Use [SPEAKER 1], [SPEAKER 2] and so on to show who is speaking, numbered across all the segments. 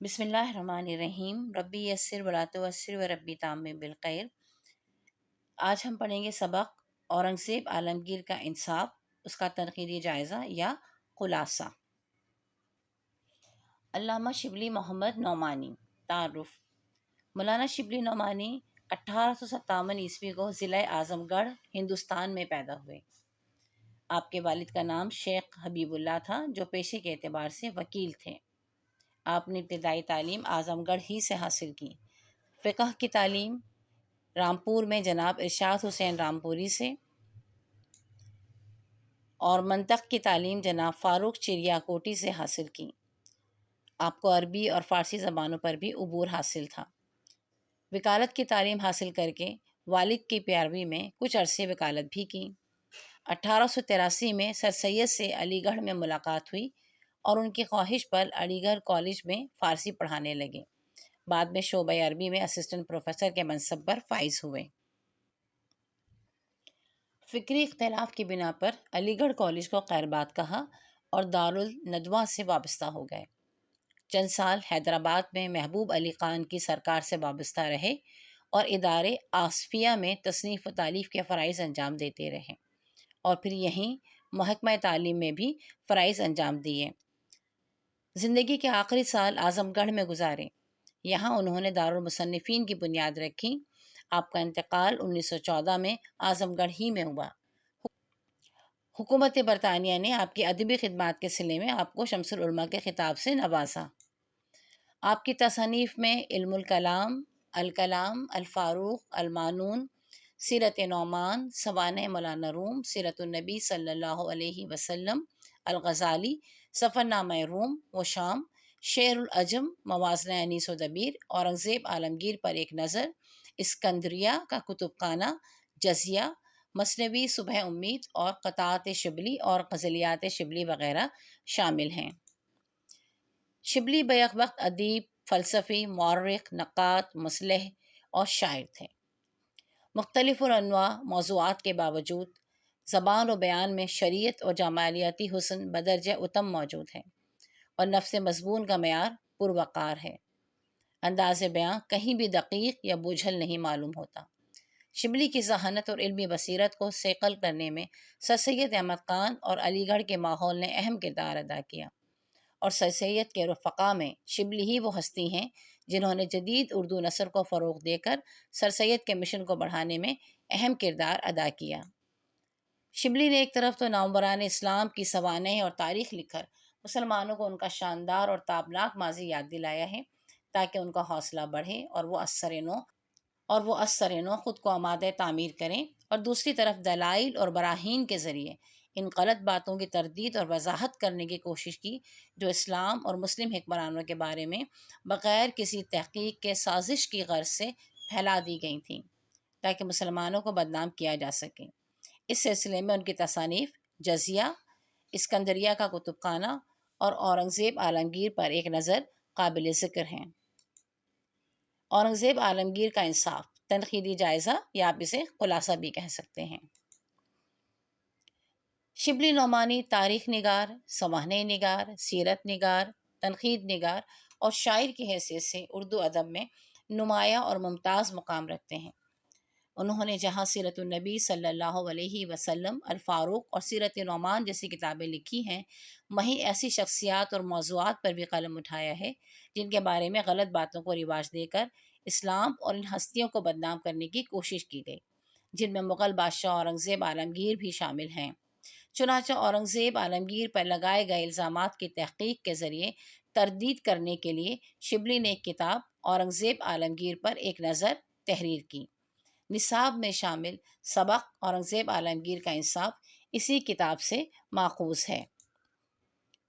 [SPEAKER 1] بسم اللہ الرحمن الرحیم ربی یسر ولا تعسر و ربی تامم بالخیر۔ آج ہم پڑھیں گے سبق اورنگزیب عالمگیر کا انصاف، اس کا تنقیدی جائزہ یا خلاصہ۔ علامہ شبلی محمد نعمانی۔ تعارف: مولانا شبلی نعمانی 1857 عیسوی کو ضلع اعظم گڑھ ہندوستان میں پیدا ہوئے۔ آپ کے والد کا نام شیخ حبیب اللہ تھا، جو پیشے کے اعتبار سے وکیل تھے۔ آپ نے ابتدائی تعلیم اعظم گڑھ ہی سے حاصل کی۔ فقہ کی تعلیم رامپور میں جناب ارشاد حسین رامپوری سے اور منطق کی تعلیم جناب فاروق چریا کوٹی سے حاصل کی۔ آپ کو عربی اور فارسی زبانوں پر بھی عبور حاصل تھا۔ وکالت کی تعلیم حاصل کر کے والد کی پیروی میں کچھ عرصے وکالت بھی کی۔ 1883 میں سر سید سے علی گڑھ میں ملاقات ہوئی اور ان کی خواہش پر علی گڑھ کالج میں فارسی پڑھانے لگے۔ بعد میں شعبہ عربی میں اسسٹنٹ پروفیسر کے منصب پر فائز ہوئے۔ فکری اختلاف کی بنا پر علی گڑھ کالج کو خیرباد کہا اور دارالندوہ سے وابستہ ہو گئے۔ چند سال حیدرآباد میں محبوب علی خان کی سرکار سے وابستہ رہے اور ادارے آصفیہ میں تصنیف و تالیف کے فرائض انجام دیتے رہے اور پھر یہیں محکمہ تعلیم میں بھی فرائض انجام دیے۔ زندگی کے آخری سال اعظم گڑھ میں گزارے۔ یہاں انہوں نے دارالمصنفین کی بنیاد رکھی۔ آپ کا انتقال 1914 میں اعظم گڑھ ہی میں ہوا۔ حکومت برطانیہ نے آپ کی ادبی خدمات کے صلے میں آپ کو شمس العلماء کے خطاب سے نوازا۔ آپ کی تصانیف میں علم الکلام، الکلام، الفاروق، المانون، سیرت نعمان، سوانح مولانا روم، سیرت النبی صلی اللہ علیہ وسلم، الغزالی، سفر نامہ روم و شام، شعر العجم، موازنہ انیس و دبیر، اورنگزیب عالمگیر پر ایک نظر، اسکندریہ کا کتب خانہ، جزیہ، مثنوی صبح امید اور قطعات شبلی اور غزلیات شبلی وغیرہ شامل ہیں۔ شبلی بیک وقت ادیب، فلسفی، مورخ، نقاد، مصلح اور شاعر تھے۔ مختلف الانواع موضوعات کے باوجود زبان و بیان میں شریعت اور جمالیاتی حسن بدرجہ اتم موجود ہے اور نفس مضمون کا معیار پروقار ہے۔ انداز بیان کہیں بھی دقیق یا بوجھل نہیں معلوم ہوتا۔ شبلی کی ذہانت اور علمی بصیرت کو صقل کرنے میں سر سید احمد خان اور علی گڑھ کے ماحول نے اہم کردار ادا کیا، اور سر سید کے رفقا میں شبلی ہی وہ ہستی ہیں جنہوں نے جدید اردو نثر کو فروغ دے کر سر سید کے مشن کو بڑھانے میں اہم کردار ادا کیا۔ شبلی نے ایک طرف تو نومبران اسلام کی سوانح اور تاریخ لکھ کر مسلمانوں کو ان کا شاندار اور تابناک ماضی یاد دلایا ہے تاکہ ان کا حوصلہ بڑھے اور وہ اثر نو خود کو آمادہ تعمیر کریں، اور دوسری طرف دلائل اور براہین کے ذریعے ان غلط باتوں کی تردید اور وضاحت کرنے کی کوشش کی جو اسلام اور مسلم حکمرانوں کے بارے میں بغیر کسی تحقیق کے سازش کی غرض سے پھیلا دی گئی تھیں تاکہ مسلمانوں کو بدنام کیا جا سکے۔ اس سلسلے میں ان کی تصانیف جزیہ، اسکندریہ کا کتب خانہ اور اورنگزیب عالمگیر پر ایک نظر قابل ذکر ہیں۔ اورنگزیب عالمگیر کا انصاف، تنقیدی جائزہ یا آپ اسے خلاصہ بھی کہہ سکتے ہیں۔ شبلی نعمانی تاریخ نگار، سوانح نگار، سیرت نگار، تنقید نگار اور شاعر کی حیثیت سے اردو ادب میں نمایاں اور ممتاز مقام رکھتے ہیں۔ انہوں نے جہاں سیرت النبی صلی اللہ علیہ وسلم، الفاروق اور سیرت نعمان جیسی کتابیں لکھی ہیں، وہیں ایسی شخصیات اور موضوعات پر بھی قلم اٹھایا ہے جن کے بارے میں غلط باتوں کو رواج دے کر اسلام اور ان ہستیوں کو بدنام کرنے کی کوشش کی گئی، جن میں مغل بادشاہ اورنگزیب عالمگیر بھی شامل ہیں۔ چنانچہ اورنگزیب عالمگیر پر لگائے گئے الزامات کی تحقیق کے ذریعے تردید کرنے کے لیے شبلی نے ایک کتاب اورنگزیب عالمگیر پر ایک نظر تحریر کی۔ نصاب میں شامل سبق اورنگزیب عالمگیر کا انصاف اسی کتاب سے ماخوذ ہے۔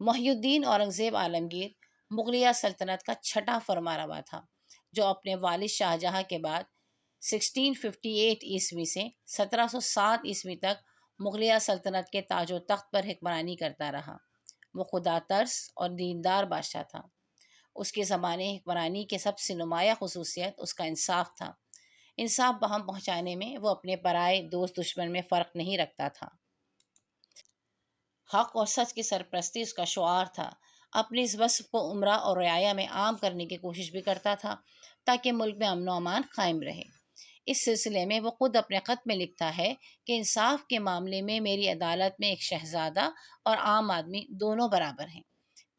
[SPEAKER 1] محی الدین اورنگزیب عالمگیر مغلیہ سلطنت کا چھٹا فرمانروا تھا، جو اپنے والد شاہجہاں کے بعد 1658 عیسوی سے 1707 عیسوی تک مغلیہ سلطنت کے تاج و تخت پر حکمرانی کرتا رہا۔ وہ خدا ترس اور دیندار بادشاہ تھا۔ اس کے زمانے حکمرانی کے سب سے نمایاں خصوصیت اس کا انصاف تھا۔ انصاف بہم پہنچانے میں وہ اپنے پرائے دوست دشمن میں فرق نہیں رکھتا تھا۔ حق اور سچ کی سرپرستی اس کا شعار تھا۔ اپنی اس وصف کو عمرہ اور رعایا میں عام کرنے کی کوشش بھی کرتا تھا تاکہ ملک میں امن و امان قائم رہے۔ اس سلسلے میں وہ خود اپنے خط میں لکھتا ہے کہ انصاف کے معاملے میں میری عدالت میں ایک شہزادہ اور عام آدمی دونوں برابر ہیں۔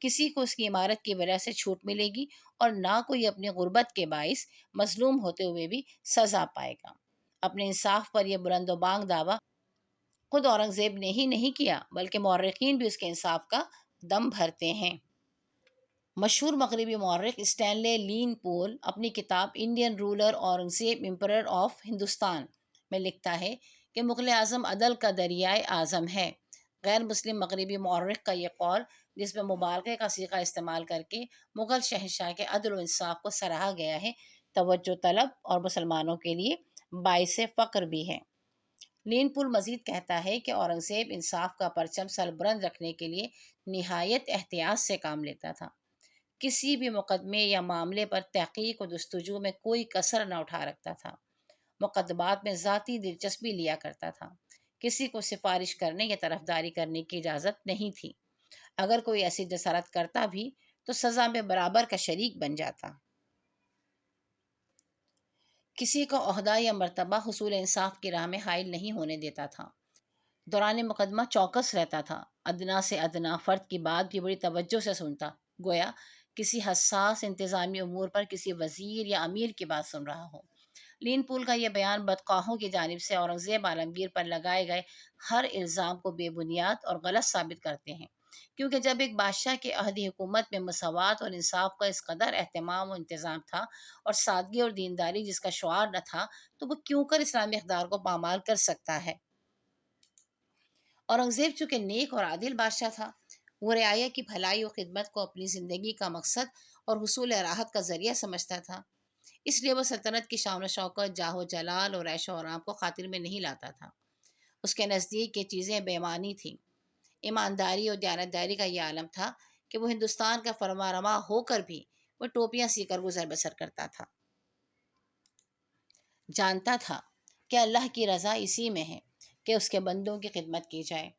[SPEAKER 1] کسی کو اس کی عمارت کی وجہ سے چھوٹ ملے گی اور نہ کوئی اپنی غربت کے باعث مظلوم ہوتے ہوئے بھی سزا پائے گا۔ اپنے انصاف پر یہ بلند و بانگ دعویٰ خود اورنگزیب نے ہی نہیں کیا بلکہ مورخین بھی اس کے انصاف کا دم بھرتے ہیں۔ مشہور مغربی مورخ اسٹینلے لین پول اپنی کتاب Indian ruler Aurangzeb emperor of Hindustan میں لکھتا ہے کہ مغل اعظم عدل کا دریائے اعظم ہے۔ غیر مسلم مغربی مورخ کا یہ قول، جس میں مبالغے کا صیغہ استعمال کر کے مغل شہنشاہ کے عدل و انصاف کو سراہا گیا ہے، توجہ طلب اور مسلمانوں کے لیے باعث فخر بھی ہے۔ لین پول مزید کہتا ہے کہ اورنگزیب انصاف کا پرچم سربلند رکھنے کے لیے نہایت احتیاط سے کام لیتا تھا۔ کسی بھی مقدمے یا معاملے پر تحقیق و جستجو میں کوئی کسر نہ اٹھا رکھتا تھا۔ مقدمات میں ذاتی دلچسپی لیا کرتا تھا۔ کسی کو سفارش کرنے یا طرفداری کرنے کی اجازت نہیں تھی۔ اگر کوئی ایسی جسارت کرتا بھی تو سزا میں برابر کا شریک بن جاتا۔ کسی کا عہدہ یا مرتبہ حصول انصاف کی راہ میں حائل نہیں ہونے دیتا تھا۔ دوران مقدمہ چوکس رہتا تھا، ادنا سے ادنا فرد کی بات بھی بڑی توجہ سے سنتا، گویا کسی حساس انتظامی امور پر کسی وزیر یا امیر کی بات سن رہا ہو۔ لین پول کا یہ بیان بدخواہوں کی جانب سے اورنگزیب عالمگیر پر لگائے گئے ہر الزام کو بے بنیاد اور غلط ثابت کرتے ہیں، کیونکہ جب ایک بادشاہ کے عہدی حکومت میں مساوات اور انصاف کا اس قدر اہتمام و انتظام تھا اور سادگی اور دینداری جس کا شعار نہ تھا، تو وہ کیوں کر اسلامی اقدار کو پامال کر سکتا ہے؟ اورنگزیب چونکہ نیک اور عادل بادشاہ تھا، وہ رعایا کی بھلائی و خدمت کو اپنی زندگی کا مقصد اور حصول راحت کا ذریعہ سمجھتا تھا۔ اس لیے وہ سلطنت کی شان و شوکت، جاہ و جلال اور عیش و آرام کو خاطر میں نہیں لاتا تھا۔ اس کے نزدیک یہ چیزیں بے معنی تھیں۔ ایمانداری اور دیانتداری کا یہ عالم تھا کہ وہ ہندوستان کا فرما رواں ہو کر بھی وہ ٹوپیاں سی کر گزر بسر کرتا تھا۔ جانتا تھا کہ اللہ کی رضا اسی میں ہے کہ اس کے بندوں کی خدمت کی جائے۔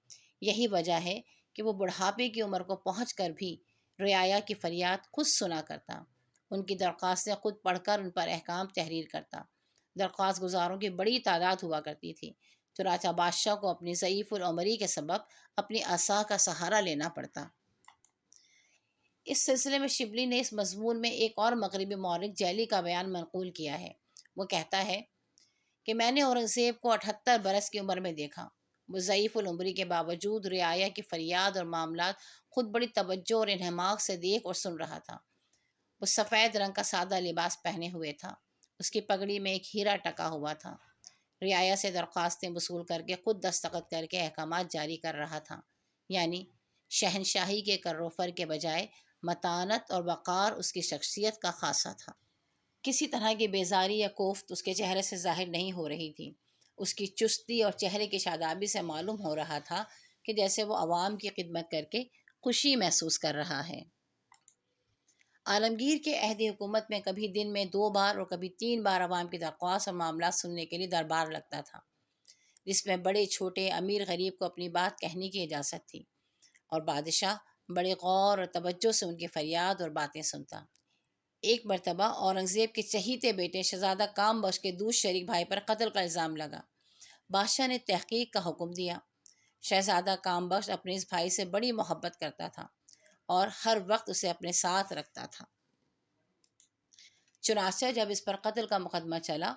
[SPEAKER 1] یہی وجہ ہے کہ وہ بڑھاپے کی عمر کو پہنچ کر بھی رعایا کی فریاد خود سنا کرتا، ان کی درخواستیں خود پڑھ کر ان پر احکام تحریر کرتا۔ درخواست گزاروں کی بڑی تعداد ہوا کرتی تھی، چنانچہ بادشاہ کو اپنی ضعیف العمری کے سبب اپنی عصا کا سہارا لینا پڑتا۔ اس سلسلے میں شبلی نے اس مضمون میں ایک اور مغربی مورخ جیلی کا بیان منقول کیا ہے۔ وہ کہتا ہے کہ میں نے اورنگزیب کو 78 برس کی عمر میں دیکھا۔ وہ ضعیف العمری کے باوجود رعایا کی فریاد اور معاملات خود بڑی توجہ اور انہماک سے دیکھ اور سن رہا تھا۔ وہ سفید رنگ کا سادہ لباس پہنے ہوئے تھا، اس کی پگڑی میں ایک ہیرا ٹکا ہوا تھا۔ رعایا سے درخواستیں وصول کر کے خود دستخط کر کے احکامات جاری کر رہا تھا، یعنی شہنشاہی کے کر و فر کے بجائے متانت اور وقار اس کی شخصیت کا خاصہ تھا۔ کسی طرح کی بیزاری یا کوفت اس کے چہرے سے ظاہر نہیں ہو رہی تھی۔ اس کی چستی اور چہرے کی شادابی سے معلوم ہو رہا تھا کہ جیسے وہ عوام کی خدمت کر کے خوشی محسوس کر رہا ہے۔ عالمگیر کے عہدی حکومت میں کبھی دن میں 2 بار اور کبھی 3 بار عوام کی درخواست اور معاملات سننے کے لیے دربار لگتا تھا، جس میں بڑے چھوٹے، امیر غریب کو اپنی بات کہنے کی اجازت تھی، اور بادشاہ بڑے غور اور توجہ سے ان کی فریاد اور باتیں سنتا۔ ایک مرتبہ اورنگزیب کے چہیتے بیٹے شہزادہ کام بخش کے دوسرے شریک بھائی پر قتل کا الزام لگا۔ بادشاہ نے تحقیق کا حکم دیا۔ شہزادہ کام بخش اپنے اس بھائی سے بڑی محبت کرتا تھا اور ہر وقت اسے اپنے ساتھ رکھتا تھا۔ چنانچہ جب اس پر قتل کا مقدمہ چلا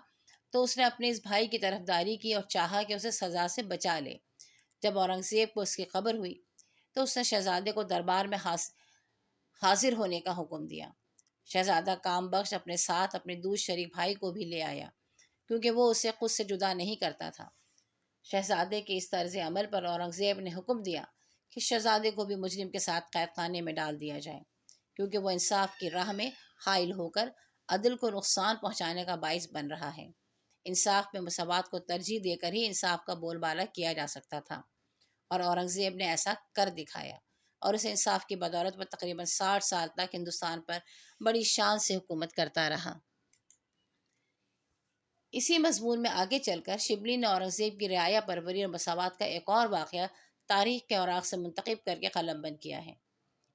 [SPEAKER 1] تو اس نے اپنے اس بھائی کی طرفداری کی اور چاہا کہ اسے سزا سے بچا لے۔ جب اورنگزیب کو اس کی خبر ہوئی تو اس نے شہزادے کو دربار میں حاضر ہونے کا حکم دیا۔ شہزادہ کام بخش اپنے ساتھ اپنے دوسرے شریک بھائی کو بھی لے آیا، کیونکہ وہ اسے خود سے جدا نہیں کرتا تھا۔ شہزادے کے اس طرز عمل پر اورنگزیب نے حکم دیا کہ شہزادے کو بھی مجرم کے ساتھ قید خانے میں ڈال دیا جائے، کیونکہ وہ انصاف کی راہ میں حائل ہو کر عدل کو نقصان پہنچانے کا باعث بن رہا ہے۔ انصاف میں مساوات کو ترجیح دے کر ہی انصاف کا بول بالا کیا جا سکتا تھا، اور اورنگزیب نے ایسا کر دکھایا، اور اس انصاف کی بدولت وہ تقریباً 60 سال تک ہندوستان پر بڑی شان سے حکومت کرتا رہا۔ اسی مضمون میں آگے چل کر شبلی نے اورنگزیب کی رعایا پروری اور مساوات کا ایک اور واقعہ تاریخ کے اوراق سے منتخب کر کے قلم بند کیا ہے۔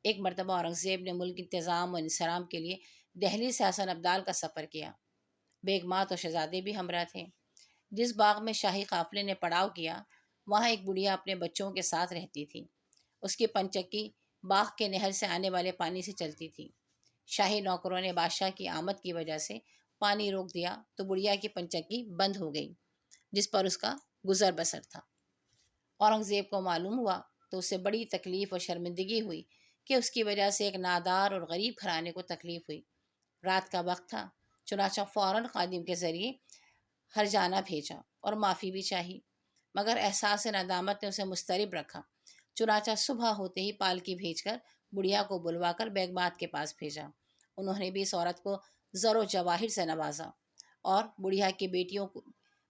[SPEAKER 1] ایک مرتبہ اورنگزیب نے ملک انتظام و انصرام کے لیے دہلی سے حسن ابدال کا سفر کیا۔ بیگمات اور شہزادے بھی ہمراہ تھے۔ جس باغ میں شاہی قافلے نے پڑاؤ کیا، وہاں ایک بڑھیا اپنے بچوں کے ساتھ رہتی تھی۔ اس کی پنچکی باغ کے نہر سے آنے والے پانی سے چلتی تھی۔ شاہی نوکروں نے بادشاہ کی آمد کی وجہ سے پانی روک دیا تو بڑھیا کی پنچکی بند ہو گئی، جس پر اس کا گزر بسر تھا۔ اورنگزیب کو معلوم ہوا تو اسے بڑی تکلیف اور شرمندگی ہوئی کہ اس کی وجہ سے ایک نادار اور غریب گھرانے کو تکلیف ہوئی۔ رات کا وقت تھا، چنانچہ فوراً خادم کے ذریعے ہرجانہ بھیجا اور معافی بھی چاہی، مگر احساس ندامت نے اسے مضطرب رکھا۔ چنانچہ صبح ہوتے ہی پالکی بھیج کر بڑھیا کو بلوا کر بیگمات کے پاس بھیجا۔ انہوں نے بھی اس عورت کو زر و جواہر سے نوازا اور بڑھیا کی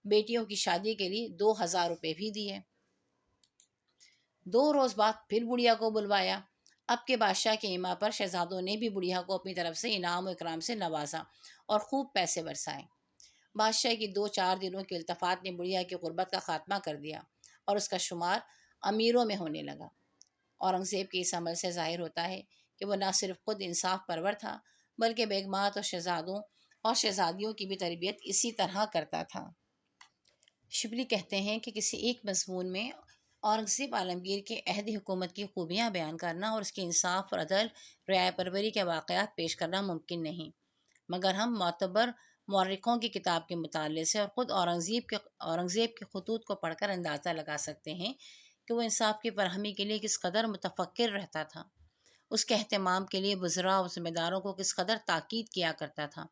[SPEAKER 1] بیٹیوں کی شادی کے لیے 2000 روپے بھی دیے۔ 2 روز بعد پھر بڑھیا کو بلوایا۔ اب کے بادشاہ کے ایما پر شہزادوں نے بھی بڑھیا کو اپنی طرف سے انعام و اکرام سے نوازا اور خوب پیسے برسائے۔ بادشاہ کی 2-4 دنوں کی التفات نے بڑھیا کی غربت کا خاتمہ کر دیا اور اس کا شمار امیروں میں ہونے لگا۔ اورنگزیب کے اس عمل سے ظاہر ہوتا ہے کہ وہ نہ صرف خود انصاف پرور تھا، بلکہ بیگمات اور شہزادوں اور شہزادیوں کی بھی تربیت اسی طرح کرتا تھا۔ شبلی کہتے ہیں کہ کسی ایک مضمون میں اورنگزیب عالمگیر کے عہد حکومت کی خوبیاں بیان کرنا اور اس کے انصاف اور عدل، رعایا پروری کے واقعات پیش کرنا ممکن نہیں، مگر ہم معتبر مورخوں کی کتاب کے مطالعے سے اور خود اورنگزیب کے خطوط کو پڑھ کر اندازہ لگا سکتے ہیں کہ وہ انصاف کی فراہمی کے لیے کس قدر متفکر رہتا تھا، اس کے اہتمام کے لیے وزراء اور ذمہ داروں کو کس قدر تاکید کیا کرتا تھا،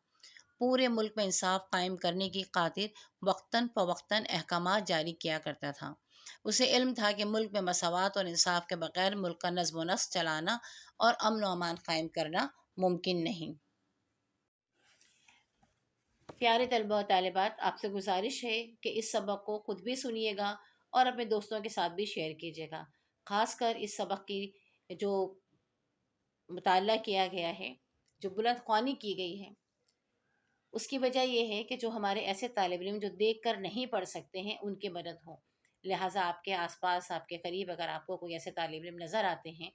[SPEAKER 1] پورے ملک میں انصاف قائم کرنے کی خاطر وقتاً فوقتاً احکامات جاری کیا کرتا تھا۔ اسے علم تھا کہ ملک میں مساوات اور انصاف کے بغیر ملک کا نظم و نسق چلانا اور امن و امان قائم کرنا ممکن نہیں۔ پیارے طلبہ و طالبات، آپ سے گزارش ہے کہ اس سبق کو خود بھی سنیے گا اور اپنے دوستوں کے ساتھ بھی شیئر کیجیے گا۔ خاص کر اس سبق کی جو مطالعہ کیا گیا ہے، جو بلند خوانی کی گئی ہے، اس کی وجہ یہ ہے کہ جو ہمارے ایسے طالب علم جو دیکھ کر نہیں پڑھ سکتے ہیں، ان کی مدد ہو۔ لہٰذا آپ کے آس پاس، آپ کے قریب اگر آپ کو کوئی ایسے طالب علم نظر آتے ہیں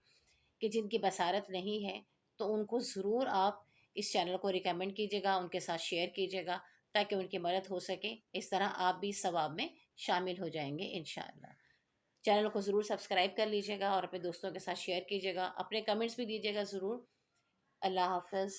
[SPEAKER 1] کہ جن کی بصارت نہیں ہے، تو ان کو ضرور آپ اس چینل کو ریکمینڈ کیجیے گا، ان کے ساتھ شیئر کیجیے گا تاکہ ان کی مدد ہو سکے۔ اس طرح آپ بھی اس ثواب میں شامل ہو جائیں گے انشاءاللہ۔ چینل کو ضرور سبسکرائب کر لیجیے گا اور اپنے دوستوں کے ساتھ شیئر کیجیے گا، اپنے کمنٹس بھی دیجیے گا ضرور۔ اللہ حافظ۔